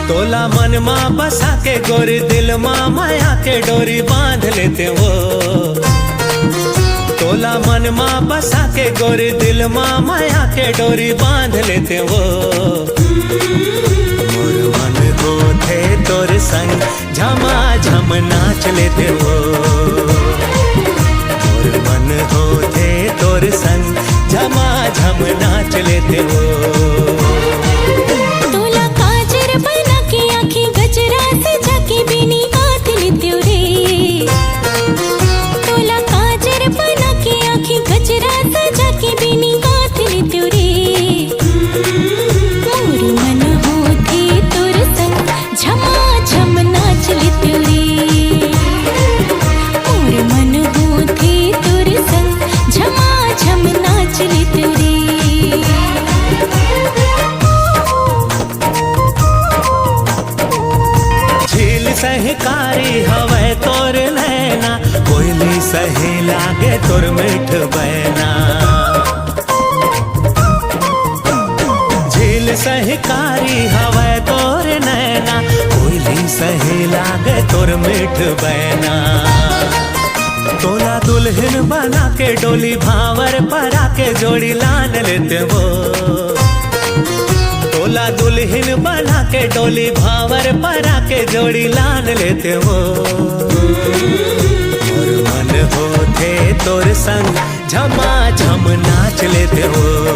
तोला मन माँ बसा के गोरी दिल माँ माया के डोरी बांध लेते हो। तोला मन माँ बसा के गोरी दिल माँ माया के डोरी बांध लेते हो। मोर मन को थे तोर संग झमा झम नाच लेते हो। मोर मन को थे तोर संग झमा झम नाच लेते हो। सहकारी हवे तोर नैना कोयली सही लागे तोर मीठ बैना। झील सहकारी हवे तोर नैना कोयली सही लागे तोर मीठ बैना। तोला दुल्हन बना के डोली भावर परा के जोड़ी लान लेते हो। तोला दुल्हन बना के डोली भावर परा के जोड़ी लान लेते हो। मोर मन होते तोर संग झमा झम नाच लेते हो।